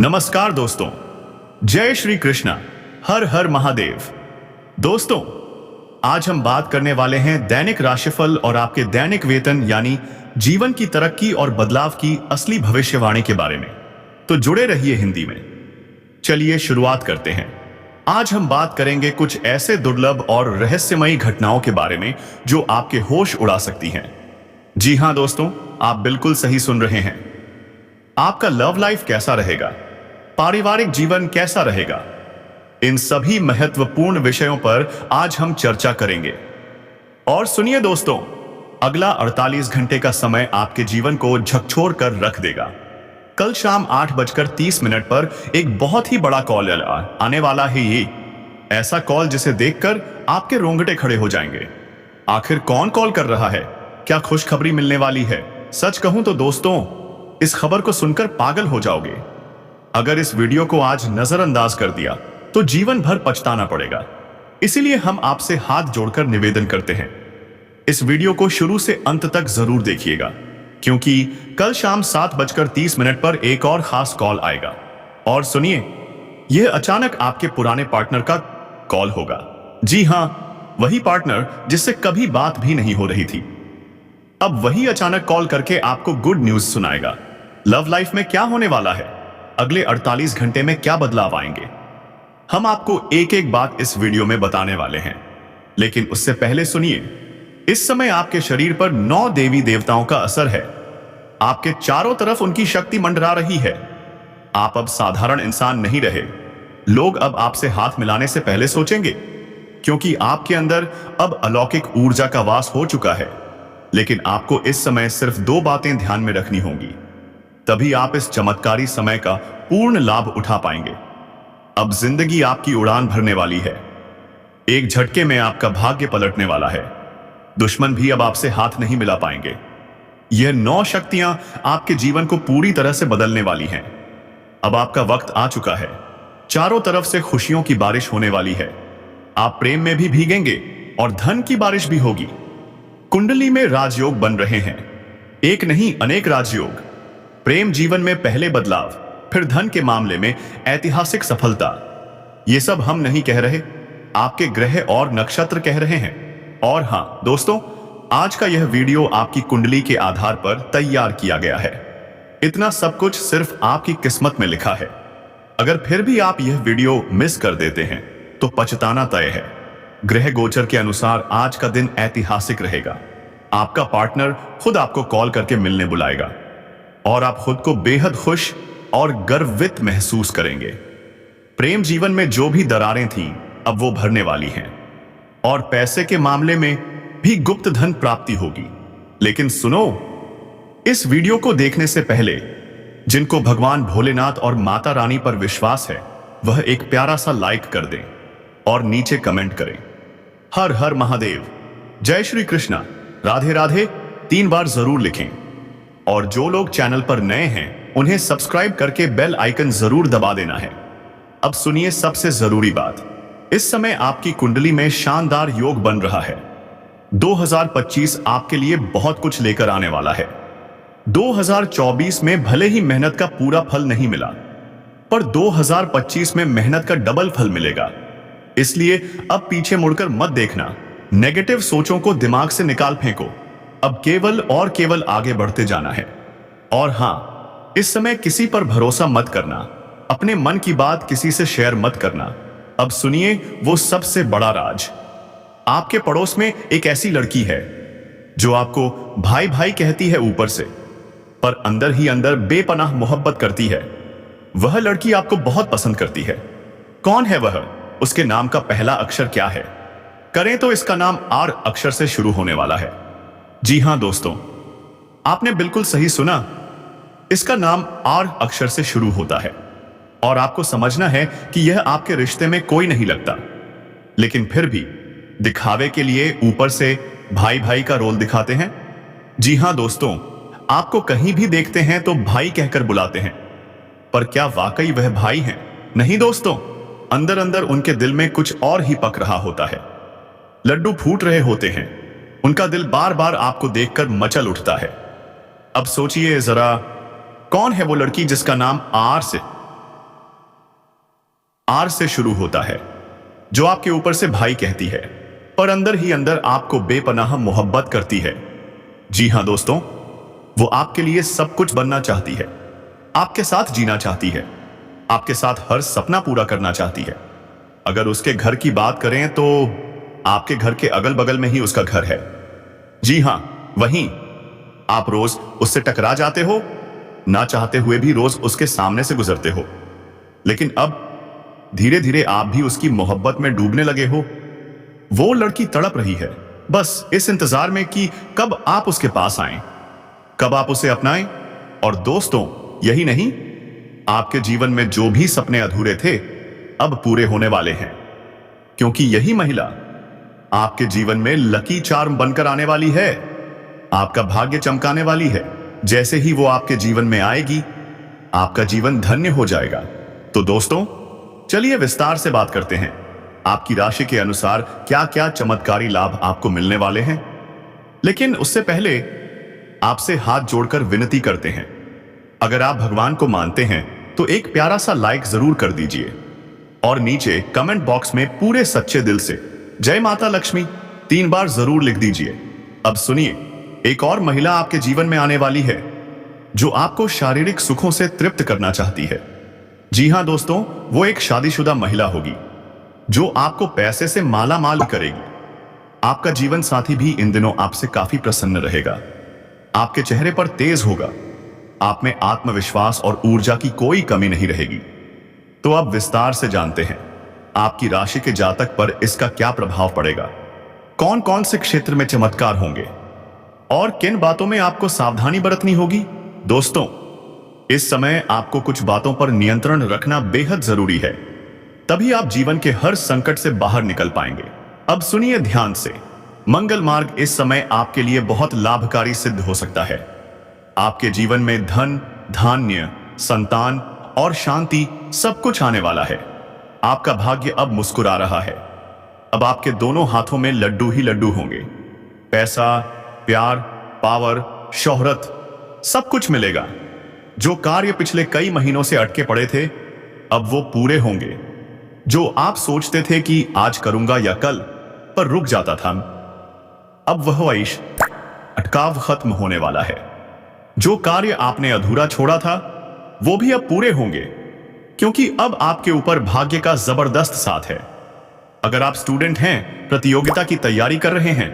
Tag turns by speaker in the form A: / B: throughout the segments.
A: नमस्कार दोस्तों, जय श्री कृष्णा, हर हर महादेव। दोस्तों, आज हम बात करने वाले हैं दैनिक राशिफल और आपके दैनिक वेतन यानी जीवन की तरक्की और बदलाव की असली भविष्यवाणी के बारे में। तो जुड़े रहिए हिंदी में। चलिए शुरुआत करते हैं। आज हम बात करेंगे कुछ ऐसे दुर्लभ और रहस्यमयी घटनाओं के बारे में जो आपके होश उड़ा सकती हैं। जी हां दोस्तों, आप बिल्कुल सही सुन रहे हैं। आपका लव लाइफ कैसा रहेगा, पारिवारिक जीवन कैसा रहेगा, इन सभी महत्वपूर्ण विषयों पर आज हम चर्चा करेंगे। और सुनिए दोस्तों, अगला 48 घंटे का समय आपके जीवन को झकझोर कर रख देगा। कल शाम 8:30 पर एक बहुत ही बड़ा कॉल आने वाला है। ये ऐसा कॉल जिसे देखकर आपके रोंगटे खड़े हो जाएंगे। आखिर कौन कॉल कर रहा है? क्या खुशखबरी मिलने वाली है? सच कहूं तो दोस्तों, इस खबर को सुनकर पागल हो जाओगे। अगर इस वीडियो को आज नजरअंदाज कर दिया तो जीवन भर पछताना पड़ेगा। इसीलिए हम आपसे हाथ जोड़कर निवेदन करते हैं, इस वीडियो को शुरू से अंत तक जरूर देखिएगा, क्योंकि कल शाम 7:30 पर एक और खास कॉल आएगा। और सुनिए, यह अचानक आपके पुराने पार्टनर का कॉल होगा। जी हां, वही पार्टनर जिससे कभी बात भी नहीं हो रही थी, अब वही अचानक कॉल करके आपको गुड न्यूज सुनाएगा। लव लाइफ में क्या होने वाला है, अगले 48 घंटे में क्या बदलाव आएंगे, हम आपको एक एक बात इस वीडियो में बताने वाले हैं। लेकिन उससे पहले सुनिए, इस समय आपके शरीर पर 9 देवी देवताओं का असर है। आपके चारों तरफ उनकी शक्ति मंडरा रही है। आप अब साधारण इंसान नहीं रहे। लोग अब आपसे हाथ मिलाने से पहले सोचेंगे, क्योंकि आपके अंदर अब अलौकिक ऊर्जा का वास हो चुका है। लेकिन आपको इस समय सिर्फ 2 बातें ध्यान में रखनी होंगी, तभी आप इस चमत्कारी समय का पूर्ण लाभ उठा पाएंगे। अब जिंदगी आपकी उड़ान भरने वाली है। एक झटके में आपका भाग्य पलटने वाला है। दुश्मन भी अब आपसे हाथ नहीं मिला पाएंगे। यह 9 शक्तियां आपके जीवन को पूरी तरह से बदलने वाली हैं। अब आपका वक्त आ चुका है। चारों तरफ से खुशियों की बारिश होने वाली है। आप प्रेम में भी भीगेंगे और धन की बारिश भी होगी। कुंडली में राजयोग बन रहे हैं, एक नहीं अनेक राजयोग। प्रेम जीवन में पहले बदलाव, फिर धन के मामले में ऐतिहासिक सफलता। ये सब हम नहीं कह रहे, आपके ग्रह और नक्षत्र कह रहे हैं। और हां दोस्तों, आज का यह वीडियो आपकी कुंडली के आधार पर तैयार किया गया है। इतना सब कुछ सिर्फ आपकी किस्मत में लिखा है। अगर फिर भी आप यह वीडियो मिस कर देते हैं तो पछताना तय है। ग्रह गोचर के अनुसार आज का दिन ऐतिहासिक रहेगा। आपका पार्टनर खुद आपको कॉल करके मिलने बुलाएगा और आप खुद को बेहद खुश और गर्वित महसूस करेंगे। प्रेम जीवन में जो भी दरारें थीं, अब वो भरने वाली हैं। और पैसे के मामले में भी गुप्त धन प्राप्ति होगी। लेकिन सुनो, इस वीडियो को देखने से पहले जिनको भगवान भोलेनाथ और माता रानी पर विश्वास है, वह एक प्यारा सा लाइक कर दें और नीचे कमेंट करें, हर हर महादेव, जय श्री कृष्णा, राधे राधे 3 बार जरूर लिखें। और जो लोग चैनल पर नए हैं, उन्हें सब्सक्राइब करके बेल आइकन जरूर दबा देना है। अब सुनिए सबसे जरूरी बात, इस समय आपकी कुंडली में शानदार योग बन रहा है। 2025 आपके लिए बहुत कुछ लेकर आने वाला है। 2024 में भले ही मेहनत का पूरा फल नहीं मिला, पर 2025 में मेहनत का डबल फल मिलेगा। इसलिए अब पीछे मुड़कर मत देखना, नेगेटिव सोचों को दिमाग से निकाल फेंको। अब केवल और केवल आगे बढ़ते जाना है। और हां, इस समय किसी पर भरोसा मत करना, अपने मन की बात किसी से शेयर मत करना। अब सुनिए वो सबसे बड़ा राज। आपके पड़ोस में एक ऐसी लड़की है जो आपको भाई भाई कहती है ऊपर से, पर अंदर ही अंदर बेपनाह मोहब्बत करती है। वह लड़की आपको बहुत पसंद करती है। कौन है वह? उसके नाम का पहला अक्षर क्या है? करें तो इसका नाम आर अक्षर से शुरू होने वाला है। जी हां दोस्तों, आपने बिल्कुल सही सुना, इसका नाम आर अक्षर से शुरू होता है। और आपको समझना है कि यह आपके रिश्ते में कोई नहीं लगता, लेकिन फिर भी दिखावे के लिए ऊपर से भाई भाई का रोल दिखाते हैं। जी हां दोस्तों, आपको कहीं भी देखते हैं तो भाई कहकर बुलाते हैं, पर क्या वाकई वह भाई हैं? नहीं दोस्तों, अंदर अंदर उनके दिल में कुछ और ही पक रहा होता है। लड्डू फूट रहे होते हैं, उनका दिल बार बार आपको देखकर मचल उठता है। अब सोचिए जरा, कौन है वो लड़की जिसका नाम आर से आर से शुरू होता है, जो आपके ऊपर से भाई कहती है, पर अंदर ही अंदर आपको बेपनाह मोहब्बत करती है। जी हां दोस्तों, वो आपके लिए सब कुछ बनना चाहती है, आपके साथ जीना चाहती है, आपके साथ हर सपना पूरा करना चाहती है। अगर उसके घर की बात करें तो आपके घर के अगल बगल में ही उसका घर है। जी हां, वहीं आप रोज उससे टकरा जाते हो, ना चाहते हुए भी रोज उसके सामने से गुजरते हो, लेकिन अब धीरे धीरे आप भी उसकी मोहब्बत में डूबने लगे हो। वो लड़की तड़प रही है बस इस इंतजार में कि कब आप उसके पास आएं, कब आप उसे अपनाएं। और दोस्तों, यही नहीं, आपके जीवन में जो भी सपने अधूरे थे अब पूरे होने वाले हैं, क्योंकि यही महिला आपके जीवन में लकी चार्म बनकर आने वाली है, आपका भाग्य चमकाने वाली है। जैसे ही वो आपके जीवन में आएगी, आपका जीवन धन्य हो जाएगा। तो दोस्तों, चलिए विस्तार से बात करते हैं आपकी राशि के अनुसार क्या क्या चमत्कारी लाभ आपको मिलने वाले हैं। लेकिन उससे पहले आपसे हाथ जोड़कर विनती करते हैं, अगर आप भगवान को मानते हैं तो एक प्यारा सा लाइक जरूर कर दीजिए और नीचे कमेंट बॉक्स में पूरे सच्चे दिल से जय माता लक्ष्मी 3 बार जरूर लिख दीजिए। अब सुनिए, एक और महिला आपके जीवन में आने वाली है जो आपको शारीरिक सुखों से तृप्त करना चाहती है। जी हां दोस्तों, वो एक शादीशुदा महिला होगी जो आपको पैसे से माला माल करेगी। आपका जीवन साथी भी इन दिनों आपसे काफी प्रसन्न रहेगा, आपके चेहरे पर तेज होगा, आप में आत्मविश्वास और ऊर्जा की कोई कमी नहीं रहेगी। तो अब विस्तार से जानते हैं आपकी राशि के जातक पर इसका क्या प्रभाव पड़ेगा, कौन कौन से क्षेत्र में चमत्कार होंगे और किन बातों में आपको सावधानी बरतनी होगी। दोस्तों, इस समय आपको कुछ बातों पर नियंत्रण रखना बेहद जरूरी है, तभी आप जीवन के हर संकट से बाहर निकल पाएंगे। अब सुनिए ध्यान से, मंगल मार्ग इस समय आपके लिए बहुत लाभकारी सिद्ध हो सकता है। आपके जीवन में धन, धान्य, संतान और शांति सब कुछ आने वाला है। आपका भाग्य अब मुस्कुरा रहा है। अब आपके दोनों हाथों में लड्डू ही लड्डू होंगे। पैसा, प्यार, पावर, शोहरत सब कुछ मिलेगा। जो कार्य पिछले कई महीनों से अटके पड़े थे अब वो पूरे होंगे। जो आप सोचते थे कि आज करूंगा या कल, पर रुक जाता था, अब वह आइश अटकाव खत्म होने वाला है। जो कार्य आपने अधूरा छोड़ा था वो भी अब पूरे होंगे, क्योंकि अब आपके ऊपर भाग्य का जबरदस्त साथ है। अगर आप स्टूडेंट हैं, प्रतियोगिता की तैयारी कर रहे हैं,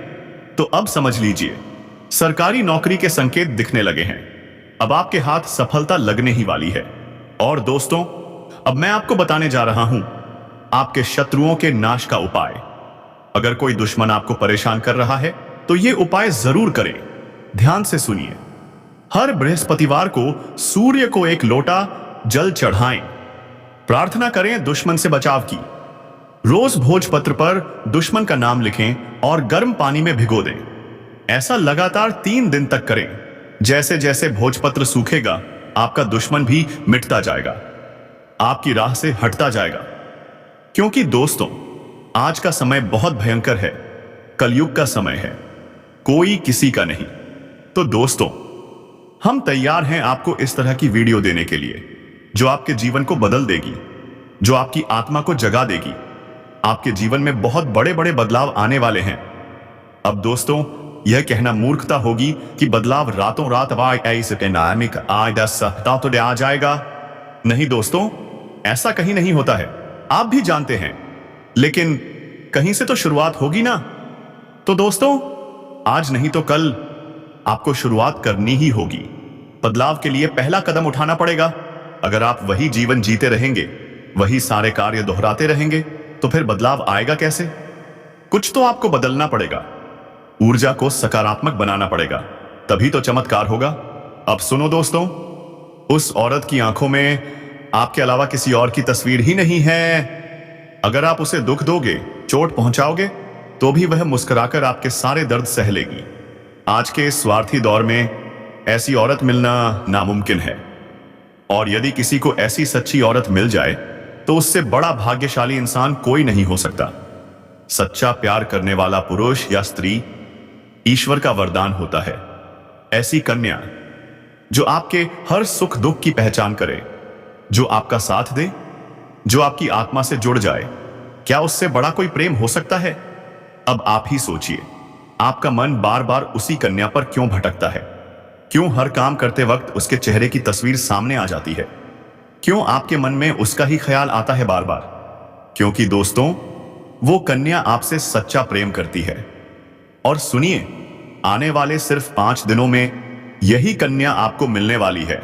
A: तो अब समझ लीजिए सरकारी नौकरी के संकेत दिखने लगे हैं। अब आपके हाथ सफलता लगने ही वाली है। और दोस्तों, अब मैं आपको बताने जा रहा हूं आपके शत्रुओं के नाश का उपाय। अगर कोई दुश्मन आपको परेशान कर रहा है तो यह उपाय जरूर करें। ध्यान से सुनिए। हर बृहस्पतिवार को सूर्य को एक लोटा जल चढ़ाएं। प्रार्थना करें दुश्मन से बचाव की। रोज भोजपत्र पर दुश्मन का नाम लिखें और गर्म पानी में भिगो दें। ऐसा लगातार 3 दिन तक करें। जैसे जैसे भोजपत्र सूखेगा, आपका दुश्मन भी मिटता जाएगा, आपकी राह से हटता जाएगा। क्योंकि दोस्तों, आज का समय बहुत भयंकर है, कलयुग का समय है, कोई किसी का नहीं। तो दोस्तों, हम तैयार हैं आपको इस तरह की वीडियो देने के लिए जो आपके जीवन को बदल देगी, जो आपकी आत्मा को जगा देगी। आपके जीवन में बहुत बड़े बड़े बदलाव आने वाले हैं। अब दोस्तों, यह कहना मूर्खता होगी कि बदलाव रातों रात आ जाएगा। नहीं दोस्तों, ऐसा कहीं नहीं होता है, आप भी जानते हैं, लेकिन कहीं से तो शुरुआत होगी ना। तो दोस्तों, आज नहीं तो कल आपको शुरुआत करनी ही होगी। बदलाव के लिए पहला कदम उठाना पड़ेगा। अगर आप वही जीवन जीते रहेंगे, वही सारे कार्य दोहराते रहेंगे, तो फिर बदलाव आएगा कैसे? कुछ तो आपको बदलना पड़ेगा, ऊर्जा को सकारात्मक बनाना पड़ेगा, तभी तो चमत्कार होगा। अब सुनो दोस्तों, उस औरत की आंखों में आपके अलावा किसी और की तस्वीर ही नहीं है। अगर आप उसे दुख दोगे, चोट पहुंचाओगे, तो भी वह मुस्कुराकर आपके सारे दर्द सह लेगी। आज के इस स्वार्थी दौर में ऐसी औरत मिलना नामुमकिन है, और यदि किसी को ऐसी सच्ची औरत मिल जाए तो उससे बड़ा भाग्यशाली इंसान कोई नहीं हो सकता। सच्चा प्यार करने वाला पुरुष या स्त्री ईश्वर का वरदान होता है। ऐसी कन्या जो आपके हर सुख दुख की पहचान करे, जो आपका साथ दे, जो आपकी आत्मा से जुड़ जाए। क्या उससे बड़ा कोई प्रेम हो सकता है? अब आप ही सोचिए, आपका मन बार बार उसी कन्या पर क्यों भटकता है? क्यों हर काम करते वक्त उसके चेहरे की तस्वीर सामने आ जाती है? क्यों आपके मन में उसका ही ख्याल आता है बार बार? क्योंकि दोस्तों, वो कन्या आपसे सच्चा प्रेम करती है। और सुनिए, आने वाले सिर्फ 5 दिनों में यही कन्या आपको मिलने वाली है।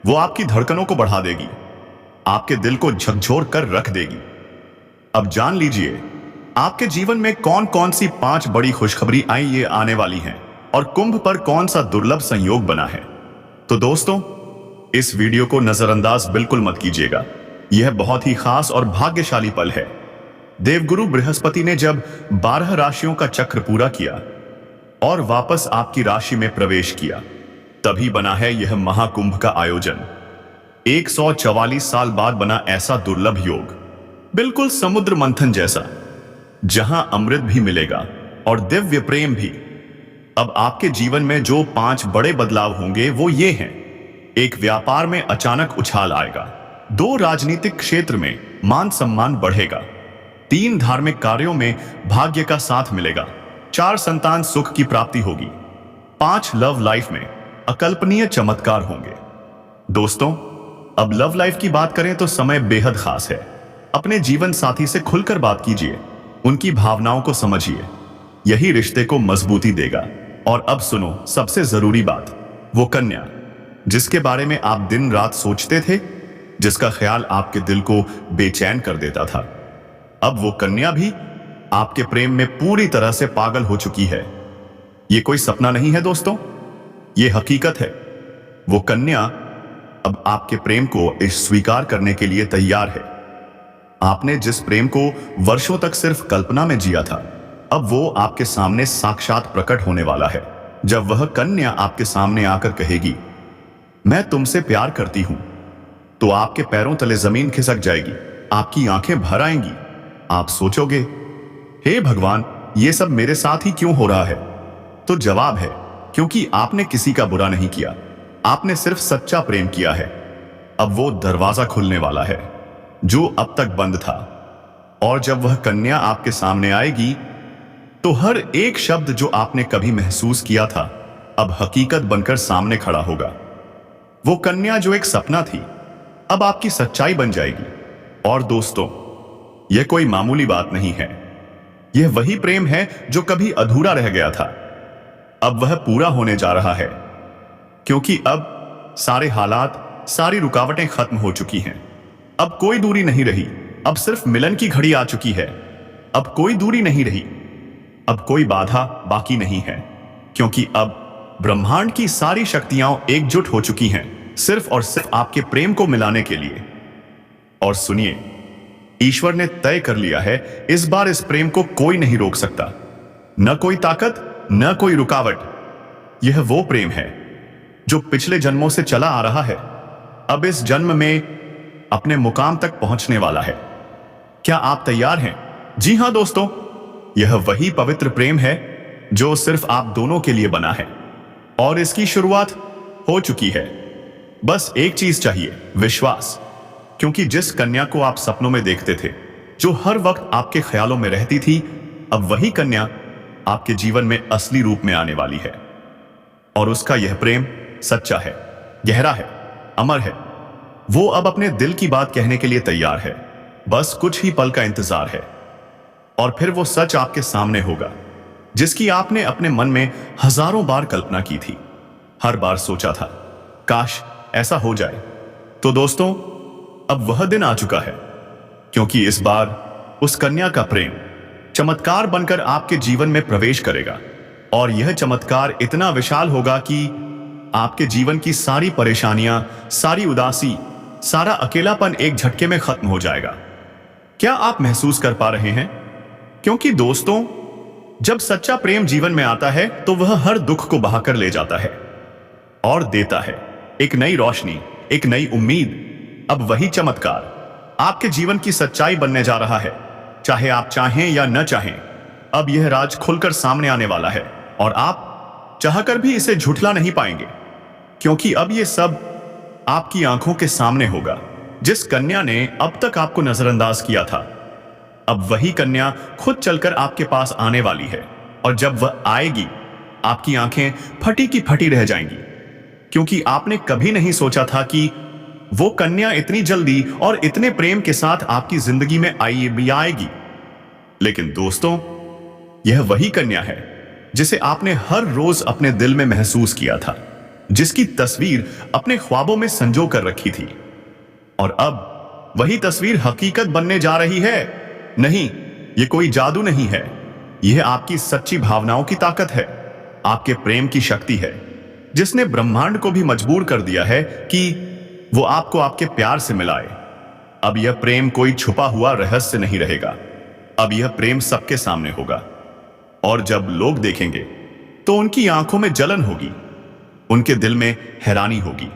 A: वो आपकी धड़कनों को बढ़ा देगी, आपके दिल को झकझोर कर रख देगी। अब जान लीजिए, आपके जीवन में कौन कौन सी 5 बड़ी खुशखबरी आई ये आने वाली हैं और कुंभ पर कौन सा दुर्लभ संयोग बना है। तो दोस्तों, इस वीडियो को नजरअंदाज बिल्कुल मत कीजिएगा। यह बहुत ही खास और भाग्यशाली पल है। देवगुरु बृहस्पति ने जब 12 राशियों का चक्र पूरा किया और वापस आपकी राशि में प्रवेश किया, तभी बना है यह महाकुंभ का आयोजन। 144 साल बाद बना ऐसा दुर्लभ योग, बिल्कुल समुद्र मंथन जैसा, जहां अमृत भी मिलेगा और दिव्य प्रेम भी। अब आपके जीवन में जो 5 बड़े बदलाव होंगे वो ये हैं। 1, व्यापार में अचानक उछाल आएगा। 2, राजनीतिक क्षेत्र में मान सम्मान बढ़ेगा। 3, धार्मिक कार्यों में भाग्य का साथ मिलेगा। 4, संतान सुख की प्राप्ति होगी। 5, लव लाइफ में अकल्पनीय चमत्कार होंगे। दोस्तों, अब लव लाइफ की बात करें तो समय बेहद खास है। अपने जीवन साथी से खुलकर बात कीजिए, उनकी भावनाओं को समझिए, यही रिश्ते को मजबूती देगा। और अब सुनो सबसे जरूरी बात, वो कन्या जिसके बारे में आप दिन रात सोचते थे, जिसका ख्याल आपके दिल को बेचैन कर देता था, अब वो कन्या भी आपके प्रेम में पूरी तरह से पागल हो चुकी है। ये कोई सपना नहीं है दोस्तों, ये हकीकत है। वो कन्या अब आपके प्रेम को स्वीकार करने के लिए तैयार है। आपने जिस प्रेम को वर्षों तक सिर्फ कल्पना में जिया था, अब वो आपके सामने साक्षात प्रकट होने वाला है। जब वह कन्या आपके सामने आकर कहेगी, मैं तुमसे प्यार करती हूं, तो आपके पैरों तले जमीन खिसक जाएगी, आपकी आंखें भर आएंगी। आप सोचोगे, हे भगवान, ये सब मेरे साथ ही क्यों हो रहा है? तो जवाब है, क्योंकि आपने किसी का बुरा नहीं किया, आपने सिर्फ सच्चा प्रेम किया है। अब वो दरवाजा खुलने वाला है जो अब तक बंद था। और जब वह कन्या आपके सामने आएगी, तो हर एक शब्द जो आपने कभी महसूस किया था, अब हकीकत बनकर सामने खड़ा होगा। वो कन्या जो एक सपना थी, अब आपकी सच्चाई बन जाएगी। और दोस्तों, यह कोई मामूली बात नहीं है। यह वही प्रेम है जो कभी अधूरा रह गया था। अब वह पूरा होने जा रहा है, क्योंकि अब सारे हालात, सारी रुकावटें खत्म हो चुकी हैं। अब कोई दूरी नहीं रही, अब सिर्फ मिलन की घड़ी आ चुकी है। अब कोई दूरी नहीं रही, अब कोई बाधा बाकी नहीं है, क्योंकि अब ब्रह्मांड की सारी शक्तियां एकजुट हो चुकी हैं, सिर्फ और सिर्फ आपके प्रेम को मिलाने के लिए। और सुनिए, ईश्वर ने तय कर लिया है, इस बार इस प्रेम को कोई नहीं रोक सकता। न कोई ताकत, न कोई रुकावट। यह वो प्रेम है जो पिछले जन्मों से चला आ रहा है, अब इस जन्म में अपने मुकाम तक पहुंचने वाला है। क्या आप तैयार हैं? जी हां दोस्तों, यह वही पवित्र प्रेम है जो सिर्फ आप दोनों के लिए बना है, और इसकी शुरुआत हो चुकी है। बस एक चीज चाहिए, विश्वास। क्योंकि जिस कन्या को आप सपनों में देखते थे, जो हर वक्त आपके ख्यालों में रहती थी, अब वही कन्या आपके जीवन में असली रूप में आने वाली है। और उसका यह प्रेम सच्चा है, गहरा है, अमर है। वो अब अपने दिल की बात कहने के लिए तैयार है। बस कुछ ही पल का इंतजार है, और फिर वो सच आपके सामने होगा, जिसकी आपने अपने मन में हजारों बार कल्पना की थी, हर बार सोचा था, काश ऐसा हो जाए। तो दोस्तों, अब वह दिन आ चुका है, क्योंकि इस बार उस कन्या का प्रेम चमत्कार बनकर आपके जीवन में प्रवेश करेगा। और यह चमत्कार इतना विशाल होगा कि आपके जीवन की सारी परेशानियां, सारी उदासी, सारा अकेलापन एक झटके में खत्म हो जाएगा। क्या आप महसूस कर पा रहे हैं? क्योंकि दोस्तों, जब सच्चा प्रेम जीवन में आता है, तो वह हर दुख को बहाकर ले जाता है और देता है एक नई रोशनी, एक नई उम्मीद। अब वही चमत्कार आपके जीवन की सच्चाई बनने जा रहा है, चाहे आप चाहें या न चाहें। अब यह राज खुलकर सामने आने वाला है, और आप चाहकर भी इसे झुठला नहीं पाएंगे, क्योंकि अब यह सब आपकी आंखों के सामने होगा। जिस कन्या ने अब तक आपको नजरअंदाज किया था, अब वही कन्या खुद चलकर आपके पास आने वाली है। और जब वह आएगी, आपकी आंखें फटी की फटी रह जाएंगी, क्योंकि आपने कभी नहीं सोचा था कि वो कन्या इतनी जल्दी और इतने प्रेम के साथ आपकी जिंदगी में आएगी। लेकिन दोस्तों, यह वही कन्या है जिसे आपने हर रोज अपने दिल में महसूस किया था, जिसकी तस्वीर अपने ख्वाबों में संजो कर रखी थी। और अब वही तस्वीर हकीकत बनने जा रही है। नहीं, यह कोई जादू नहीं है, यह आपकी सच्ची भावनाओं की ताकत है, आपके प्रेम की शक्ति है, जिसने ब्रह्मांड को भी मजबूर कर दिया है कि वो आपको आपके प्यार से मिलाए। अब यह प्रेम कोई छुपा हुआ रहस्य नहीं रहेगा, अब यह प्रेम सबके सामने होगा। और जब लोग देखेंगे तो उनकी आंखों में जलन होगी, उनके दिल में हैरानी होगी।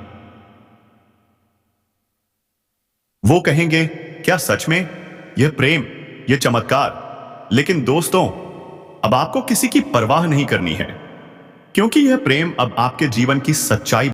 A: वो कहेंगे, क्या सच में यह प्रेम, यह चमत्कार? लेकिन दोस्तों, अब आपको किसी की परवाह नहीं करनी है, क्योंकि यह प्रेम अब आपके जीवन की सच्चाई